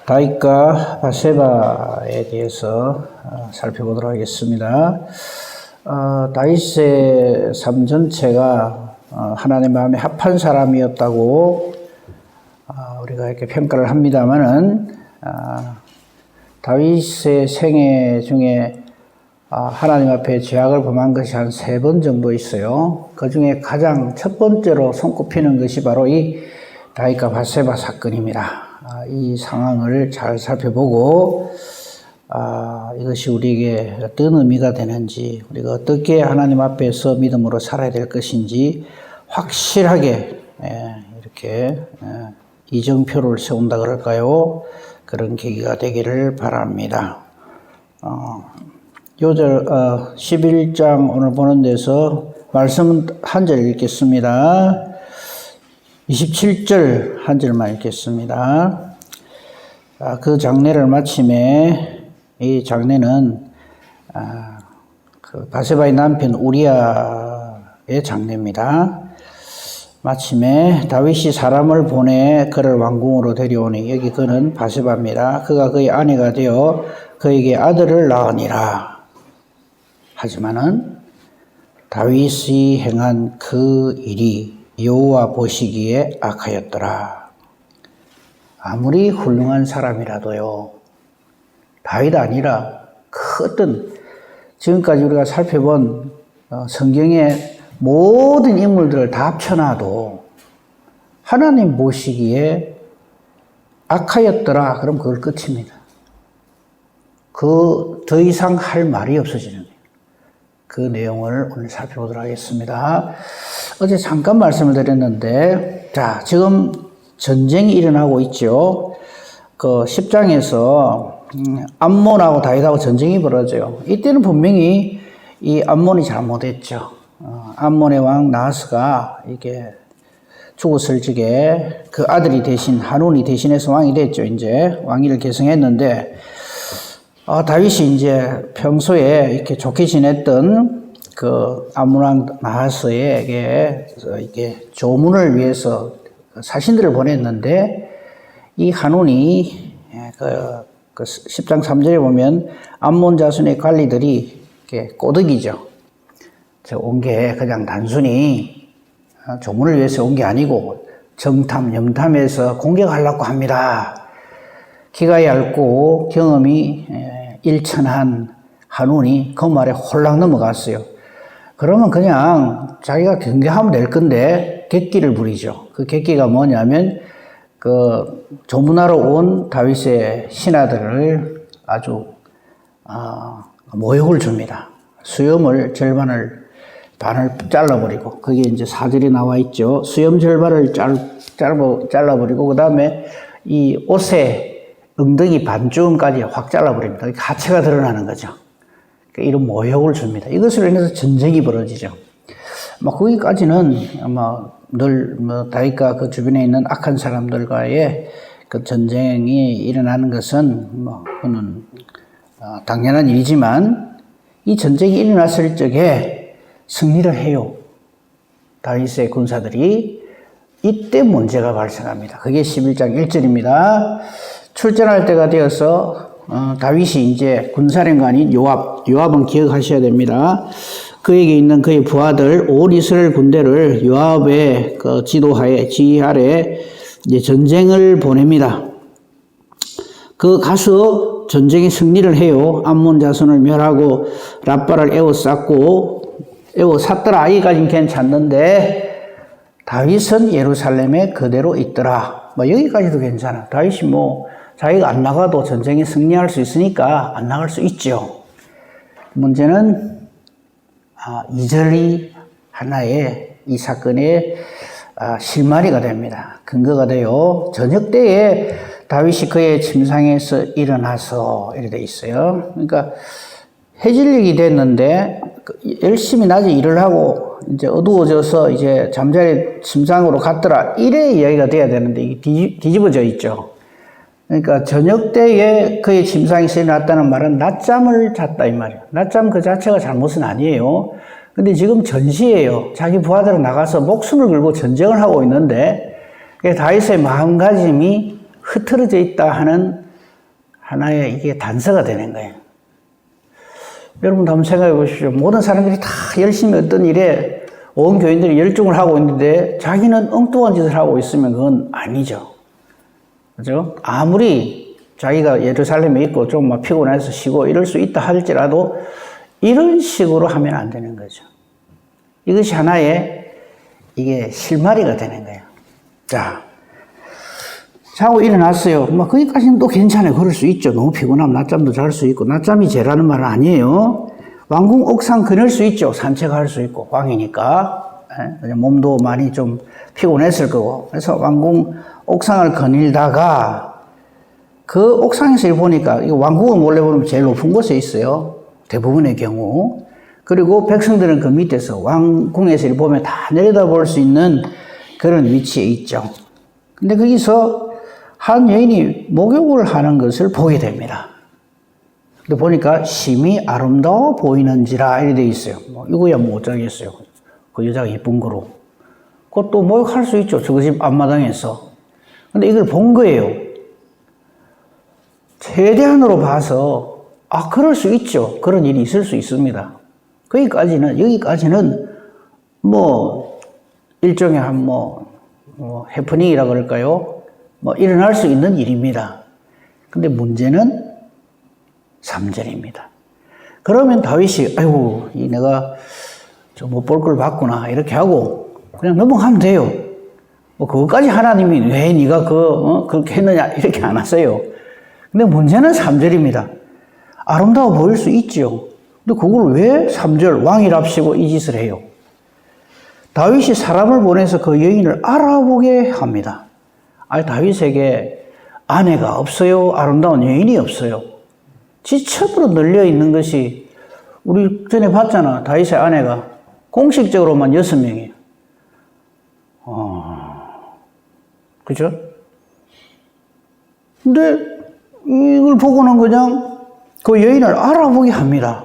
다윗과 밧세바에 대해서 살펴보도록 하겠습니다. 다윗의 삶 전체가 하나님의 마음에 합한 사람이었다고 우리가 이렇게 평가를 합니다만은 다윗의 생애 중에 하나님 앞에 죄악을 범한 것이 한 3번 정도 있어요. 그 중에 가장 첫 번째로 손꼽히는 것이 바로 이 다윗과 밧세바 사건입니다. 이 상황을 잘 살펴보고 이것이 우리에게 어떤 의미가 되는지, 우리가 어떻게 하나님 앞에서 믿음으로 살아야 될 것인지 확실하게 이렇게 이정표를 세운다 그럴까요? 그런 계기가 되기를 바랍니다. 요절 11장 오늘 보는 데서 말씀 한 절 읽겠습니다. 27절 한 절만 읽겠습니다. 그 장례를 마침에, 이 장례는 그 밧세바의 남편 우리아의 장례입니다. 마침에 다윗이 사람을 보내 그를 왕궁으로 데려오니, 여기 그는 밧세바입니다. 그가 그의 아내가 되어 그에게 아들을 낳으니라. 하지만은 다윗이 행한 그 일이 여호와 보시기에 악하였더라. 아무리 훌륭한 사람이라도요, 다윗 아니라 그 어떤 지금까지 우리가 살펴본 성경의 모든 인물들을 다 합쳐놔도 하나님 보시기에 악하였더라. 그럼 그걸 끝입니다. 더 이상 할 말이 없어지는 거예요. 그 내용을 오늘 살펴보도록 하겠습니다. 어제 잠깐 말씀을 드렸는데, 지금 전쟁이 일어나고 있죠. 그 10장에서 암몬하고 다윗하고 전쟁이 벌어져요. 이때는 분명히 이 암몬이 잘못했죠. 암몬의 왕 나하스가 이게 죽었을 적에 그 아들이 대신, 한운이 대신해서 왕이 됐죠. 이제 왕위를 계승했는데, 다윗이 이제 평소에 이렇게 좋게 지냈던 그 암몬 왕 나하스에게 이게 조문을 위해서 사신들을 보냈는데, 이 한운이 그 10장 3절에 보면 암몬 자손의 관리들이 이렇게 꼬드기죠. 온 게 그냥 단순히 조문을 위해서 온 게 아니고 정탐, 염탐해서 공격하려고 합니다. 키가 얇고 경험이 일천한 한운이 그 말에 홀랑 넘어갔어요. 그러면 그냥 자기가 경계하면 될 건데 객기를 부리죠. 그 객기가 뭐냐면 그 조문하러 온 다윗의 신하들을 아주 모욕을 줍니다. 수염을 반을 잘라버리고, 그게 이제 4절에 나와 있죠. 수염 절반을 잘라버리고, 그 다음에 이 옷에 엉덩이 반쯤까지 확 잘라버립니다. 하체가 드러나는 거죠. 이런 모욕을 줍니다. 이것으로 인해서 전쟁이 벌어지죠. 거기까지는 아마 늘 다윗과 그 주변에 있는 악한 사람들과의 그 전쟁이 일어나는 것은 그는 당연한 일이지만, 이 전쟁이 일어났을 적에 승리를 해요. 다윗의 군사들이. 이때 문제가 발생합니다. 그게 11장 1절입니다. 출전할 때가 되어서 다윗이 이제 군사령관인 요압은 기억하셔야 됩니다. 그에게 있는 그의 부하들 온 이스라엘 군대를 요압의 그 지휘 아래 이제 전쟁을 보냅니다. 그 가서 전쟁에 승리를 해요. 암몬 자손을 멸하고 랍바를 에워쌌더라. 여기까지는 괜찮는데 다윗은 예루살렘에 그대로 있더라. 여기까지도 괜찮아. 다윗이 자기가 안 나가도 전쟁에 승리할 수 있으니까 안 나갈 수 있죠. 문제는 2절이 하나의 이 사건의 실마리가 됩니다. 근거가 돼요. 저녁 때에 다윗이 그의 침상에서 일어나서 이렇게 돼 있어요. 그러니까 해질녘이 됐는데 열심히 낮에 일을 하고 이제 어두워져서 이제 잠자리 침상으로 갔더라. 이래 이야기가 돼야 되는데 이게 뒤집어져 있죠. 그러니까 저녁 때에 그의 침상에서 일어났다는 말은 낮잠을 잤다 이 말이에요. 낮잠 그 자체가 잘못은 아니에요. 근데 지금 전시예요. 자기 부하들은 나가서 목숨을 걸고 전쟁을 하고 있는데 다윗의 마음가짐이 흐트러져 있다 하는 하나의 이게 단서가 되는 거예요. 여러분도 한번 생각해 보십시오. 모든 사람들이 다 열심히 어떤 일에 온 교인들이 열중을 하고 있는데 자기는 엉뚱한 짓을 하고 있으면 그건 아니죠. 그죠? 아무리 자기가 예루살렘에 있고 좀 막 피곤해서 쉬고 이럴 수 있다 할지라도 이런 식으로 하면 안 되는 거죠. 이것이 하나의 이게 실마리가 되는 거예요. 자고 일어났어요. 거기까지는 또 괜찮아요. 그럴 수 있죠. 너무 피곤하면 낮잠도 잘 수 있고. 낮잠이 죄라는 말은 아니에요. 왕궁 옥상 거닐 수 있죠. 산책할 수 있고. 왕이니까. 몸도 많이 좀 피곤했을 거고. 그래서 왕궁 옥상을 거닐다가 그 옥상에서 보니까 왕궁은 원래 보면 제일 높은 곳에 있어요. 대부분의 경우. 그리고 백성들은 그 밑에서 왕궁에서 보면 다 내려다볼 수 있는 그런 위치에 있죠. 근데 거기서 한 여인이 목욕을 하는 것을 보게 됩니다. 근데 보니까 심히 아름다워 보이는지라 이렇게 돼 있어요. 이거야 뭐 어쩌겠어요. 그 여자가 예쁜 거로. 그것도 목욕할 수 있죠. 저 집 앞마당에서. 근데 이걸 본 거예요. 최대한으로 봐서 그럴 수 있죠. 그런 일이 있을 수 있습니다. 여기까지는 일종의 해프닝이라 그럴까요? 일어날 수 있는 일입니다. 근데 문제는 3절입니다. 그러면 다윗이, 아이고, 내가 좀 못 볼 걸 봤구나. 이렇게 하고, 그냥 넘어가면 돼요. 그것까지 하나님이 왜 네가 그렇게 했느냐. 이렇게 안 하세요. 근데 문제는 3절입니다. 아름다워 보일 수 있죠. 근데 그걸 왜 3절 왕이랍시고 이 짓을 해요? 다윗이 사람을 보내서 그 여인을 알아보게 합니다. 다윗에게 아내가 없어요? 아름다운 여인이 없어요? 지천으로 널려 있는 것이 우리 전에 봤잖아. 다윗의 아내가 공식적으로만 6명이에요. 그죠? 근데 이걸 보고는 그냥 그 여인을 알아보게 합니다.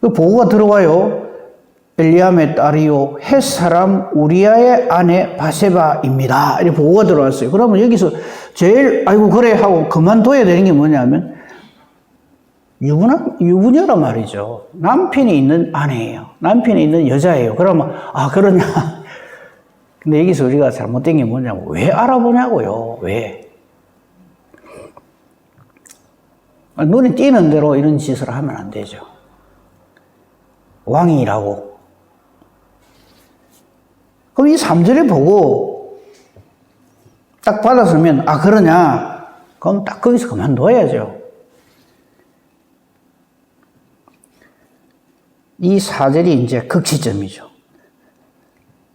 그 보고가 들어와요. 엘리암의 딸이요 헷사람 우리아의 아내 바세바입니다. 이렇게 보고가 들어왔어요. 그러면 여기서 제일 아이고 그래 하고 그만둬야 되는 게 뭐냐면 유부녀란 말이죠. 남편이 있는 아내예요. 남편이 있는 여자예요. 그러면 그러냐. 근데 여기서 우리가 잘못된 게 뭐냐면 왜 알아보냐고요. 왜? 눈에 띄는 대로 이런 짓을 하면 안 되죠. 왕이라고. 그럼 이 3절에 보고 딱 받았으면 그러냐? 그럼 딱 거기서 그만둬야죠. 이 4절이 이제 극치점이죠.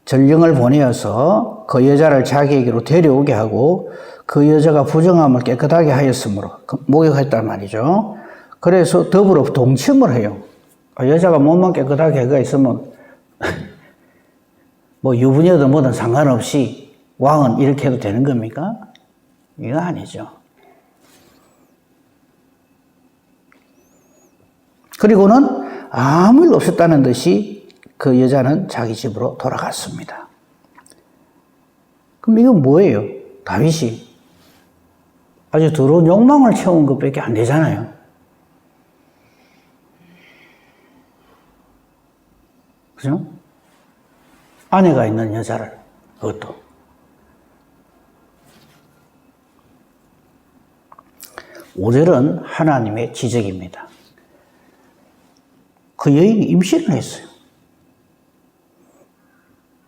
전령을 보내어서 그 여자를 자기에게로 데려오게 하고 그 여자가 부정함을 깨끗하게 하였으므로 목욕했단 말이죠. 그래서 더불어 동침을 해요. 여자가 몸만 깨끗하게 해가 있으면 유부녀든 뭐든 상관없이 왕은 이렇게 해도 되는 겁니까? 이거 아니죠. 그리고는 아무 일 없었다는 듯이 그 여자는 자기 집으로 돌아갔습니다. 그럼 이건 뭐예요? 다윗이 아주 더러운 욕망을 채운 것밖에 안 되잖아요. 그죠? 아내가 있는 여자를, 그것도. 오절은 하나님의 지적입니다. 그 여인이 임신을 했어요.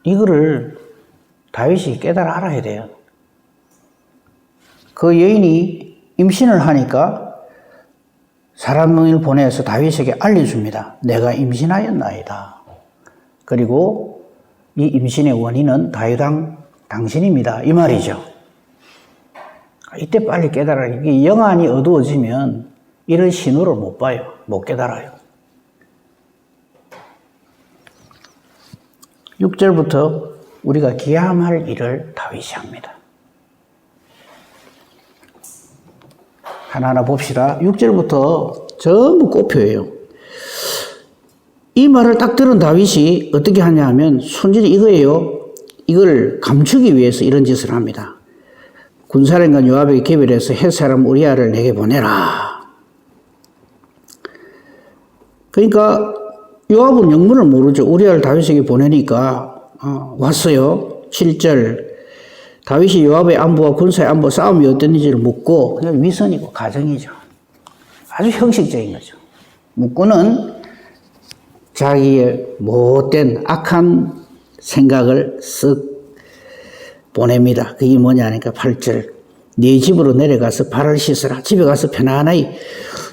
이거를 다윗이 깨달아 알아야 돼요. 그 여인이 임신을 하니까 사람을 보내서 다윗에게 알려줍니다. 내가 임신하였나이다. 그리고 이 임신의 원인은 다윗왕 당신입니다. 이 말이죠. 이때 빨리 깨달아야 돼요. 이게 영안이 어두워지면 이런 신호를 못 봐요. 못 깨달아요. 6절부터 우리가 기함할 일을 다윗이 합니다. 하나하나 봅시다. 6절부터 전부 꽃표예요. 이 말을 딱 들은 다윗이 어떻게 하냐 하면 손질이 이거예요. 이걸 감추기 위해서 이런 짓을 합니다. 군사령관 요압에게 개별해서 헷사람 우리아를 내게 보내라. 그러니까 요압은 영문을 모르죠. 우리아를 다윗에게 보내니까 왔어요. 7절 다윗이 요압의 안부와 군사의 안부 싸움이 어땠는지를 묻고 그냥 위선이고 가정이죠. 아주 형식적인 거죠. 묻고는 자기의 못된 악한 생각을 쓱 보냅니다. 그게 뭐냐 하니까 8절 네 집으로 내려가서 발을 씻으라. 집에 가서 편안하게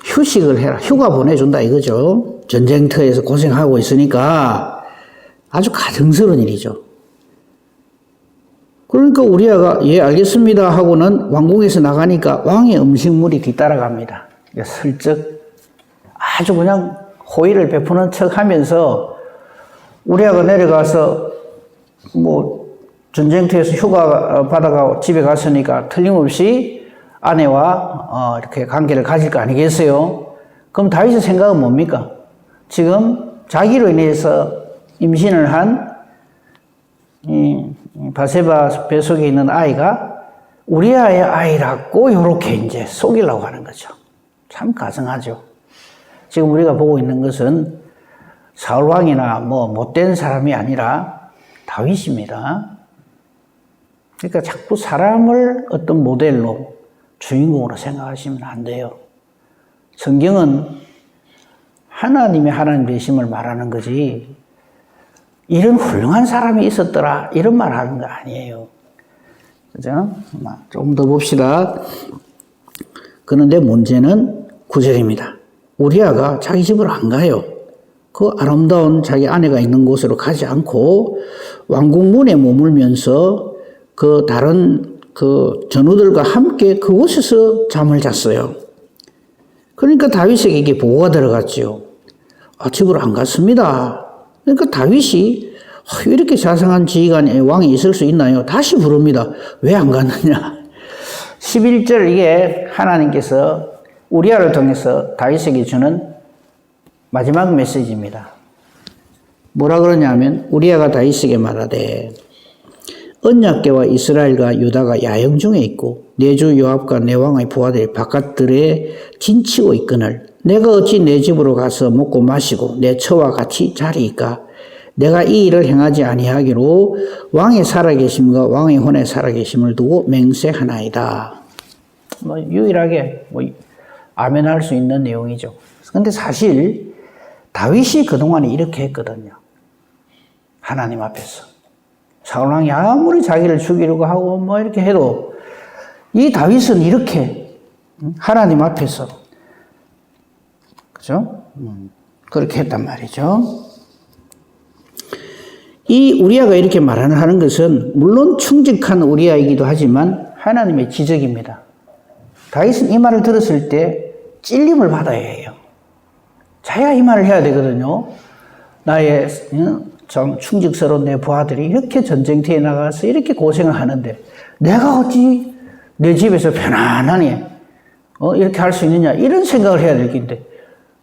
휴식을 해라. 휴가 보내준다 이거죠. 전쟁터에서 고생하고 있으니까 아주 가증스러운 일이죠. 그러니까 우리아가 예 알겠습니다 하고는 왕궁에서 나가니까 왕의 음식물이 뒤따라갑니다. 슬쩍 아주 그냥 호의를 베푸는 척 하면서 우리아가 내려가서 뭐 전쟁터에서 휴가 받아가 집에 갔으니까 틀림없이 아내와 이렇게 관계를 가질 거 아니겠어요? 그럼 다윗의 생각은 뭡니까? 지금 자기로 인해서 임신을 한 바세바 뱃속에 있는 아이가 우리아의 아이라고 이렇게 이제 속이려고 하는 거죠. 참 가증하죠. 지금 우리가 보고 있는 것은 사울왕이나 뭐 못된 사람이 아니라 다윗입니다. 그러니까 자꾸 사람을 어떤 모델로 주인공으로 생각하시면 안 돼요. 성경은 하나님의 하나님 되심을 말하는 거지 이런 훌륭한 사람이 있었더라 이런 말 하는 거 아니에요. 그죠? 좀 더 봅시다. 그런데 문제는 9절입니다. 우리아가 자기 집으로 안 가요. 그 아름다운 자기 아내가 있는 곳으로 가지 않고 왕궁 문에 머물면서 그 다른 그 전우들과 함께 그곳에서 잠을 잤어요. 그러니까 다윗에게 이게 보고가 들어갔지요. 집으로 안 갔습니다. 그러니까 다윗이 이렇게 자상한 지휘관에 왕이 있을 수 있나요? 다시 부릅니다. 왜 안 갔느냐? 11절 이게 하나님께서 우리아를 통해서 다윗에게 주는 마지막 메시지입니다. 뭐라 그러냐면 우리아가 다윗에게 말하되 언약궤와 이스라엘과 유다가 야영 중에 있고 내 주 요압과 내 왕의 부하들이 바깥들에 진치고 있거늘 내가 어찌 내 집으로 가서 먹고 마시고 내 처와 같이 자리이까 내가 이 일을 행하지 아니하기로 왕의 살아계심과 왕의 혼의 살아계심을 두고 맹세하나이다. 유일하게 아멘할 수 있는 내용이죠. 그런데 사실 다윗이 그동안에 이렇게 했거든요. 하나님 앞에서. 사울왕이 아무리 자기를 죽이려고 하고 뭐 이렇게 해도 이 다윗은 이렇게 하나님 앞에서 그죠? 그렇게 했단 말이죠. 이 우리아가 이렇게 말하는 것은 물론 충직한 우리아이기도 하지만 하나님의 지적입니다. 다윗은 이 말을 들었을 때 찔림을 받아야 해요. 자기가 이 말을 해야 되거든요. 나의 충직스러운 내 부하들이 이렇게 전쟁터에 나가서 이렇게 고생을 하는데 내가 어찌 내 집에서 편안하게 이렇게 할 수 있느냐 이런 생각을 해야 될 텐데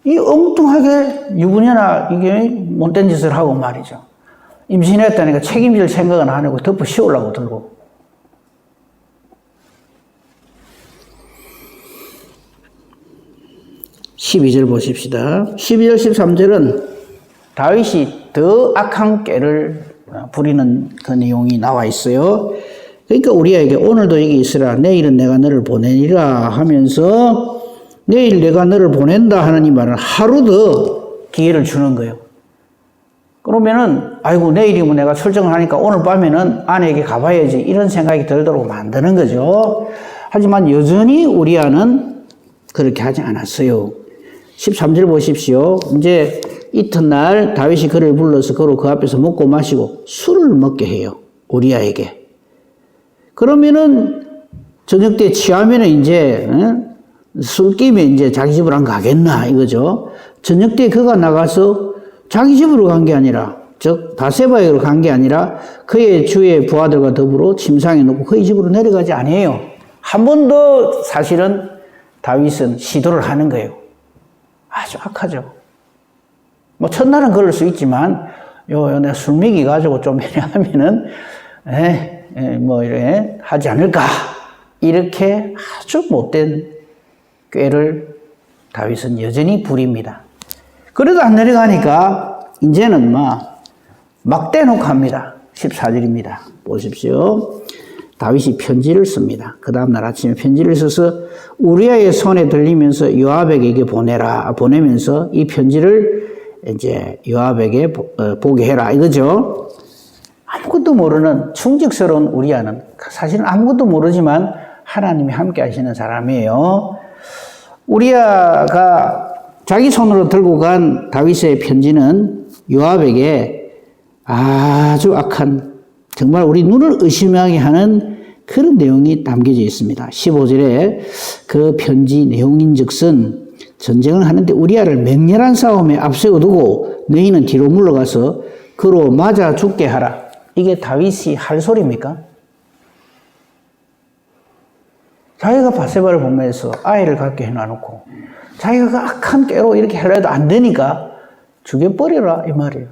이 엉뚱하게 유부녀나 이게 못된 짓을 하고 말이죠. 임신했다니까 책임질 생각은 안 하고 덮어 씌우려고 들고. (12절) 보십시다. 12절 13절은 다윗이 더 악한 꾀를 부리는 그 내용이 나와 있어요. 그러니까 우리에게 오늘도 여기 있으라 내일은 내가 너를 보내리라 하면서 내일 내가 너를 보낸다 하는 이 말은 하루 더 기회를 주는 거예요. 그러면은 아이고 내일이면 내가 출정을 하니까 오늘 밤에는 아내에게 가봐야지 이런 생각이 들도록 만드는 거죠. 하지만 여전히 우리아는 그렇게 하지 않았어요. 13절 보십시오. 이제 이튿날 다윗이 그를 불러서 그 앞에서 먹고 마시고 술을 먹게 해요. 우리아에게. 그러면은 저녁 때 취하면은 이제 술김에 이제 자기 집으로 안 가겠나 이거죠. 저녁 때 그가 나가서 자기 집으로 간 게 아니라 즉 바세바에로 간 게 아니라 그의 주의 부하들과 더불어 침상에 놓고 그의 집으로 내려가지 아니에요. 한 번 더 사실은 다윗은 시도를 하는 거예요. 아주 악하죠. 뭐 첫날은 그럴 수 있지만 내가 술 먹이 가지고 좀 하면은 이래 하지 않을까. 이렇게 아주 못된 꾀를 다윗은 여전히 부립니다. 그래도 안 내려가니까 이제는 막 대놓고 합니다. 14절입니다. 보십시오. 다윗이 편지를 씁니다. 그 다음날 아침에 편지를 써서 우리아의 손에 들리면서 요압에게 보내면서 이 편지를 이제 요압에게 보게 해라 이거죠. 아무것도 모르는 충직스러운 우리아는 사실은 아무것도 모르지만 하나님이 함께 하시는 사람이에요. 우리아가 자기 손으로 들고 간 다윗의 편지는 요압에게 아주 악한, 정말 우리 눈을 의심하게 하는 그런 내용이 담겨져 있습니다. 15절에 그 편지 내용인즉슨 전쟁을 하는데 우리아를 맹렬한 싸움에 앞세워두고 너희는 뒤로 물러가서 그로 맞아 죽게 하라. 이게 다윗이 할 소리입니까? 자기가 바세바를 보면서 아이를 갖게 해놔놓고 자기가 그 악한 꾀로 이렇게 하려 해도 안 되니까 죽여버리라 이 말이에요.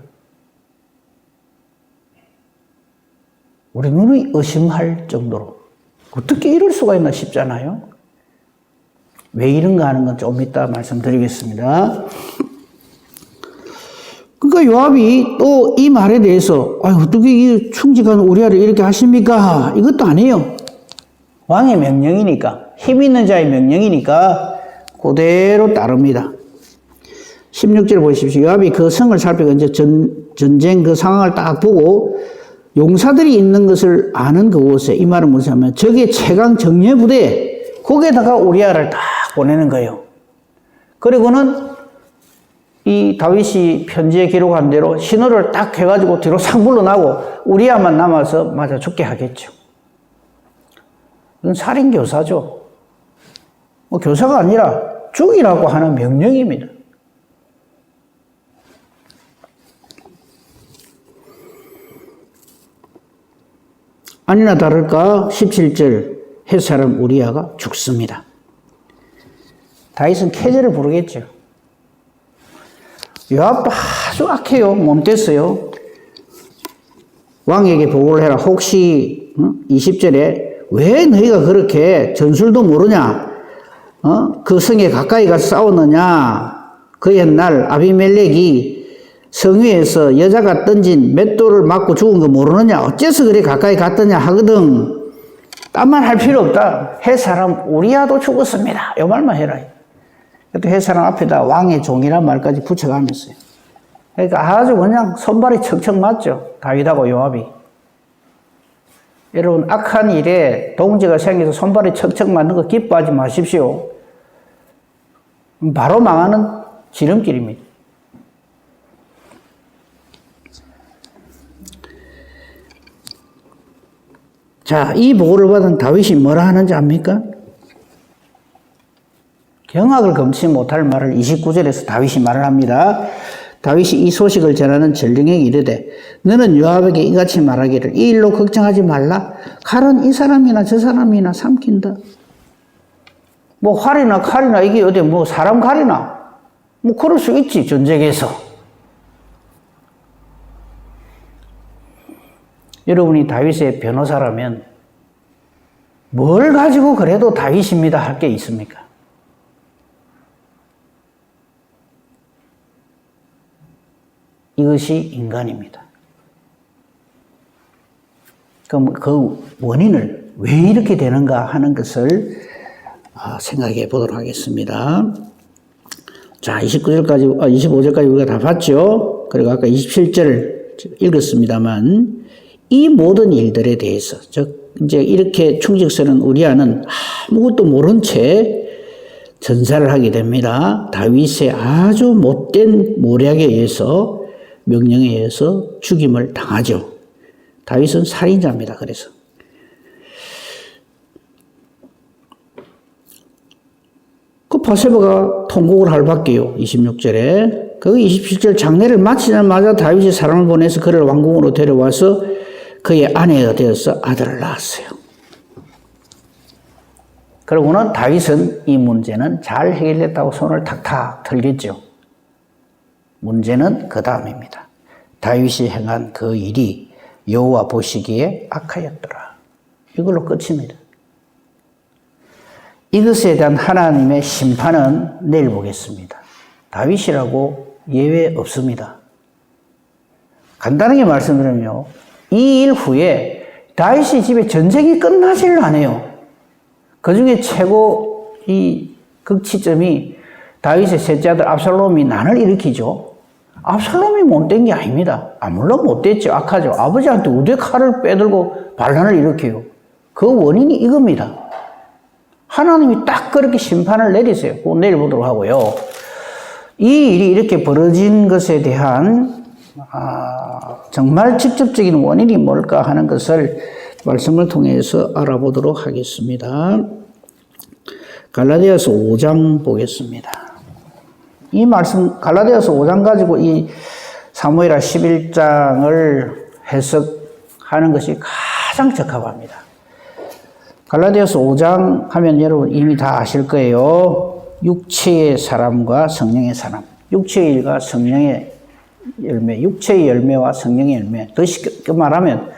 우리 눈이 의심할 정도로 어떻게 이럴 수가 있나 싶잖아요. 왜 이런가 하는 건 좀 이따 말씀드리겠습니다. 그러니까 요압이 또 이 말에 대해서 어떻게 이 충직한 우리아를 이렇게 하십니까? 이것도 아니에요. 왕의 명령이니까, 힘 있는 자의 명령이니까 그대로 따릅니다. 16절 보십시오. 요압이 그 성을 살피고 이제 전쟁 그 상황을 딱 보고 용사들이 있는 것을 아는 그곳에, 이 말은 무엇이냐면 적의 최강 정예 부대 거기에다가 우리아를 딱 보내는 거예요. 그리고는 이 다윗이 편지에 기록한 대로 신호를 딱 해가지고 뒤로 싹 물러나고 우리아만 남아서 맞아 죽게 하겠죠. 이건 살인교사죠. 교사가 아니라 죽이라고 하는 명령입니다. 아니나 다를까 17절 햇사람 우리아가 죽습니다. 다윗은 쾌재를 부르겠죠. 요압도 아주 악해요. 몸됐어요. 왕에게 보고를 해라. 혹시 20절에 왜 너희가 그렇게 전술도 모르냐? 그 성에 가까이 가서 싸웠느냐? 그 옛날 아비멜렉이 성위에서 여자가 던진 맷돌을 맞고 죽은 거 모르느냐? 어째서 그래 가까이 갔더냐 하거든. 딴 말 할 필요 없다. 햇사람 우리아도 죽었습니다. 이 말만 해라. 또 햇사람 앞에다 왕의 종이란 말까지 붙여가면서요. 그러니까 아주 그냥 손발이 척척 맞죠. 다윗하고 요압이. 여러분 악한 일에 동지가 생겨서 손발이 척척 맞는 거 기뻐하지 마십시오. 바로 망하는 지름길입니다. 자, 이 보고를 받은 다윗이 뭐라 하는지 압니까? 경악을 금치 못할 말을 29절에서 다윗이 말을 합니다. 다윗이 이 소식을 전하는 전령에게 이르되 너는 요압에게 이같이 말하기를 이 일로 걱정하지 말라. 칼은 이 사람이나 저 사람이나 삼킨다. 활이나 칼이나 이게 어디 사람 칼이나 그럴 수 있지 전쟁에서. 여러분이 다윗의 변호사라면 뭘 가지고 그래도 다윗입니다 할 게 있습니까? 이것이 인간입니다. 그럼 그 원인을 왜 이렇게 되는가 하는 것을 생각해 보도록 하겠습니다. 자, 25절까지 우리가 다 봤죠? 그리고 아까 27절을 읽었습니다만, 이 모든 일들에 대해서, 즉, 이제 이렇게 충직스러운 우리아는 아무것도 모른 채 전사를 하게 됩니다. 다윗의 아주 못된 모략에 의해서, 명령에 의해서 죽임을 당하죠. 다윗은 살인자입니다. 그래서. 그 바세바가 통곡을 할 밖에요. 26절에. 그 27절 장례를 마치자마자 다윗이 사람을 보내서 그를 왕궁으로 데려와서 그의 아내가 되어서 아들을 낳았어요. 그러고는 다윗은 이 문제는 잘 해결됐다고 손을 탁탁 털겠죠. 문제는 그 다음입니다. 다윗이 행한 그 일이 여호와 보시기에 악하였더라. 이걸로 끝입니다. 이것에 대한 하나님의 심판은 내일 보겠습니다. 다윗이라고 예외 없습니다. 간단하게 말씀드리면요, 이 일 후에 다윗의 집에 전쟁이 끝나지를 않아요. 그 중에 최고 이 극치점이 다윗의 셋째 아들 압살롬이 난을 일으키죠. 압살롬이 못된 게 아닙니다. 물론 못됐죠. 악하죠. 아버지한테 어디 칼을 빼들고 반란을 일으켜요. 그 원인이 이겁니다. 하나님이 딱 그렇게 심판을 내리세요. 꼭 내일 보도록 하고요. 이 일이 이렇게 벌어진 것에 대한 정말 직접적인 원인이 뭘까 하는 것을 말씀을 통해서 알아보도록 하겠습니다. 갈라디아서 5장 보겠습니다. 이 말씀 갈라디아서 5장 가지고 이 사무엘하 11장을 해석하는 것이 가장 적합합니다. 갈라디아서 5장 하면 여러분 이미 다 아실 거예요. 육체의 사람과 성령의 사람. 육체의 일과 성령의 열매. 육체의 열매와 성령의 열매. 더 쉽게 말하면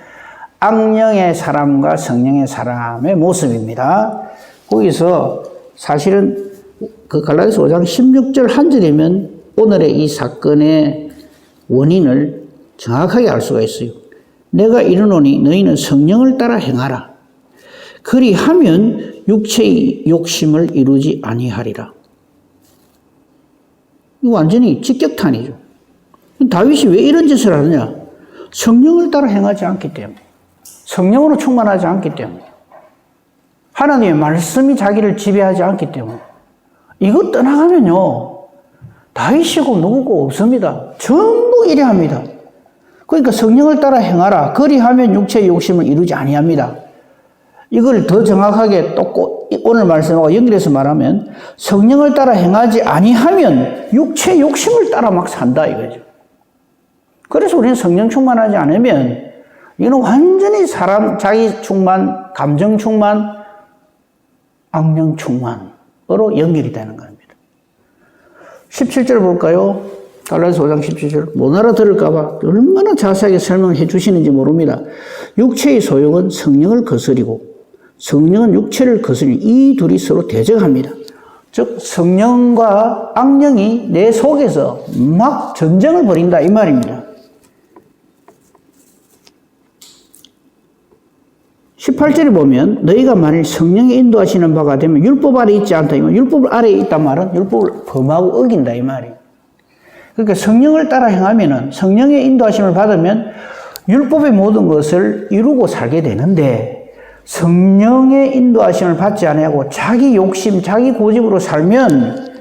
악령의 사람과 성령의 사람의 모습입니다. 거기서 사실은 그 갈라디아서 5장 16절 한 절이면 오늘의 이 사건의 원인을 정확하게 알 수가 있어요. 내가 이르노니 너희는 성령을 따라 행하라. 그리하면 육체의 욕심을 이루지 아니하리라. 이거 완전히 직격탄이죠. 다윗이 왜 이런 짓을 하느냐? 성령을 따라 행하지 않기 때문에. 성령으로 충만하지 않기 때문에. 하나님의 말씀이 자기를 지배하지 않기 때문에. 이거 떠나가면요, 다윗이고 누구고 없습니다. 전부 이래 합니다. 그러니까 성령을 따라 행하라. 그리하면 육체의 욕심을 이루지 아니합니다. 이걸 더 정확하게 또 오늘 말씀하고 연결해서 말하면 성령을 따라 행하지 아니하면 육체의 욕심을 따라 막 산다 이거죠. 그래서 우리는 성령 충만하지 않으면 이건 완전히 사람 자기 충만, 감정 충만, 악령 충만으로 연결이 되는 겁니다. 17절 볼까요? 갈라디아서 5장 17절. 못 알아들을까봐 얼마나 자세하게 설명해 주시는지 모릅니다. 육체의 소욕은 성령을 거스리고 성령은 육체를 거스리니 이 둘이 서로 대적합니다. 즉 성령과 악령이 내 속에서 막 전쟁을 벌인다 이 말입니다. 18절에 보면 너희가 만일 성령의 인도하시는 바가 되면 율법 아래 있지 않다. 율법 아래에 있단 말은 율법을 범하고 어긴다 이 말이에요. 그러니까 성령을 따라 행하면은 성령의 인도하심을 받으면 율법의 모든 것을 이루고 살게 되는데 성령의 인도하심을 받지 아니하고 자기 욕심, 자기 고집으로 살면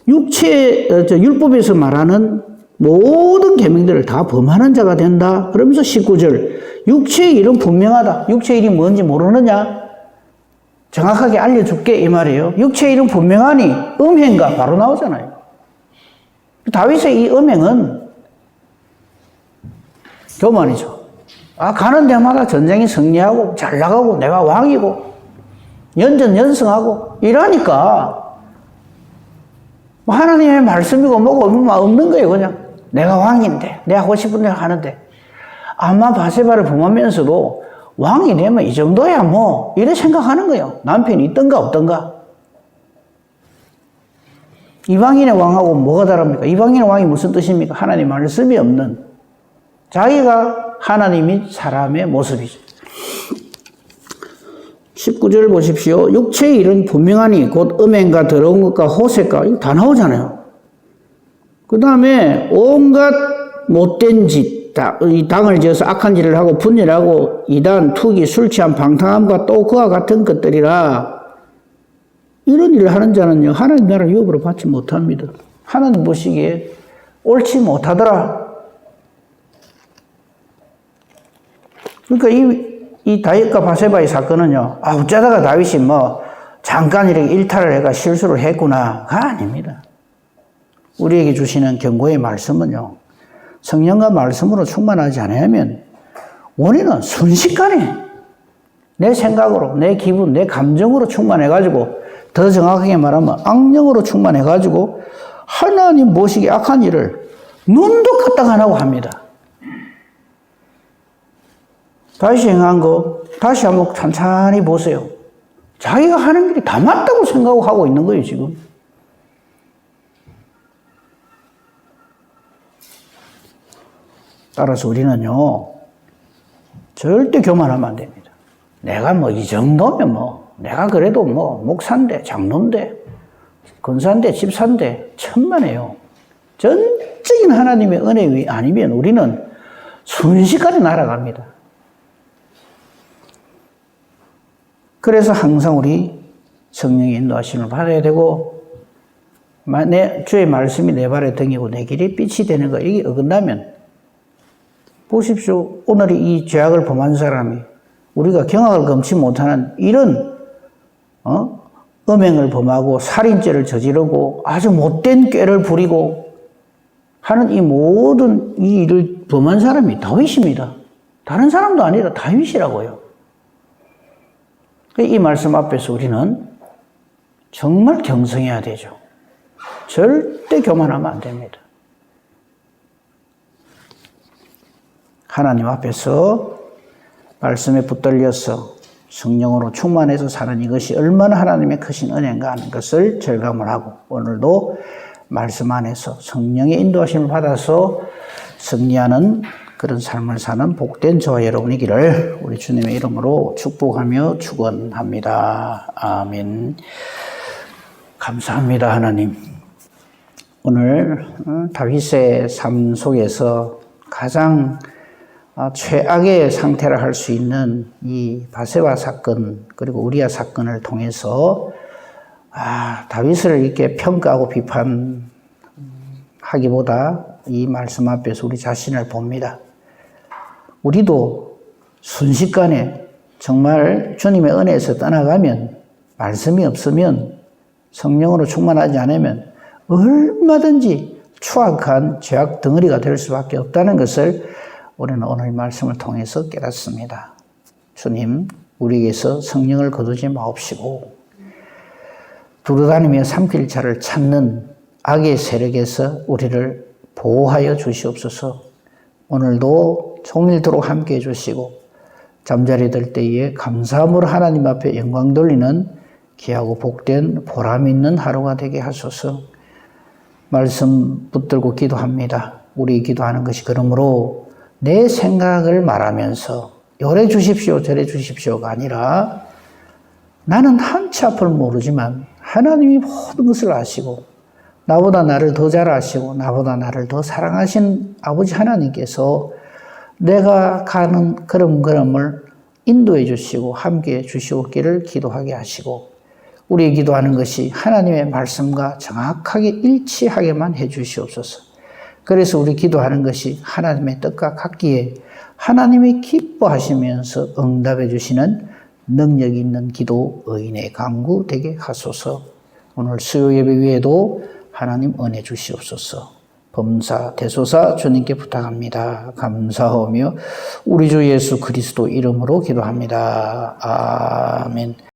율법에서 말하는 모든 계명들을 다 범하는 자가 된다. 그러면서 19절 육체의 일은 분명하다. 육체의 일이 뭔지 모르느냐? 정확하게 알려줄게 이 말이에요. 육체의 일은 분명하니 음행가 바로 나오잖아요. 다윗의 이 음행은 교만이죠. 가는 데마다 전쟁이 승리하고 잘 나가고 내가 왕이고 연전연승하고 이러니까 하나님의 말씀이고 뭐고 없는 거예요. 그냥 내가 왕인데 내가 하고 싶은 대로 하는데 아마 바세바를 범하면서도 왕이 되면 이 정도야 뭐 이래 생각하는 거예요. 남편이 있던가 없던가. 이방인의 왕하고 뭐가 다릅니까? 이방인의 왕이 무슨 뜻입니까? 하나님 말씀이 없는 자기가 하나님이 사람의 모습이죠. 19절 보십시오. 육체의 일은 분명하니 곧 음행과 더러운 것과 호색과 이거 다 나오잖아요. 그 다음에 온갖 못된 짓, 이 당을 지어서 악한 짓을 하고 분열하고 이단, 투기, 술 취한 방탕함과 또 그와 같은 것들이라 이런 일을 하는 자는요 하나님 나라를 유업으로 받지 못합니다. 하나님 보시기에 옳지 못하더라. 그러니까 이 다윗과 바세바의 사건은요, 어쩌다가 다윗이 잠깐 이렇게 일탈을 해가 실수를 했구나가 아닙니다. 우리에게 주시는 경고의 말씀은요, 성령과 말씀으로 충만하지 않으면 원인은 순식간에 내 생각으로, 내 기분, 내 감정으로 충만해가지고 더 정확하게 말하면 악령으로 충만해가지고 하나님 보시기에 악한 일을 눈도 까딱 안 하고 합니다. 다윗이 행한 거 다시 한번 찬찬히 보세요. 자기가 하는 길이 다 맞다고 생각하고 있는 거예요, 지금. 따라서 우리는요, 절대 교만하면 안 됩니다. 내가 뭐 이 정도면 내가 그래도 목사인데, 장로인데, 권사인데, 집사인데, 천만에요. 전적인 하나님의 은혜 아니면 우리는 순식간에 날아갑니다. 그래서 항상 우리 성령의 인도하심을 받아야 되고, 주의 말씀이 내 발의 등이고 내 길이 빛이 되는 거, 이게 어긋나면, 보십시오. 오늘 이 죄악을 범한 사람이 우리가 경악을 금치 못하는 이런 음행을 범하고 살인죄를 저지르고 아주 못된 꾀를 부리고 하는 이 모든 이 일을 범한 사람이 다윗입니다. 다른 사람도 아니라 다윗이라고요. 이 말씀 앞에서 우리는 정말 경성해야 되죠. 절대 교만하면 안 됩니다. 하나님 앞에서 말씀에 붙들려서 성령으로 충만해서 사는 이것이 얼마나 하나님의 크신 은혜인가 하는 것을 절감을 하고 오늘도 말씀 안에서 성령의 인도하심을 받아서 승리하는 그런 삶을 사는 복된 저와 여러분이기를 우리 주님의 이름으로 축복하며 축원합니다. 아멘. 감사합니다, 하나님. 오늘 다윗의 삶 속에서 가장 최악의 상태라 할 수 있는 이 바세바 사건 그리고 우리아 사건을 통해서 다윗을 이렇게 평가하고 비판하기보다 이 말씀 앞에서 우리 자신을 봅니다. 우리도 순식간에 정말 주님의 은혜에서 떠나가면 말씀이 없으면 성령으로 충만하지 않으면 얼마든지 추악한 죄악 덩어리가 될 수밖에 없다는 것을 우리는 오늘 말씀을 통해서 깨닫습니다. 주님, 우리에게서 성령을 거두지 마옵시고 두루다니며 삼킬자를 찾는 악의 세력에서 우리를 보호하여 주시옵소서. 오늘도 종일토록 함께해 주시고 잠자리 들 때에 감사함으로 하나님 앞에 영광 돌리는 귀하고 복된 보람 있는 하루가 되게 하소서. 말씀 붙들고 기도합니다. 우리 기도하는 것이 그러므로 내 생각을 말하면서 요래 주십시오 저래 주십시오가 아니라 나는 한치 앞을 모르지만 하나님이 모든 것을 아시고 나보다 나를 더 잘 아시고 나보다 나를 더 사랑하신 아버지 하나님께서 내가 가는 걸음걸음을 인도해 주시고 함께해 주시옵기를 기도하게 하시고 우리 기도하는 것이 하나님의 말씀과 정확하게 일치하게만 해 주시옵소서. 그래서 우리 기도하는 것이 하나님의 뜻과 같기에 하나님이 기뻐하시면서 응답해 주시는 능력 있는 기도 의인의 강구 되게 하소서. 오늘 수요 예배 위에도 하나님 은혜 주시옵소서. 범사 대소사 주님께 부탁합니다. 감사하며 우리 주 예수 그리스도 이름으로 기도합니다. 아멘.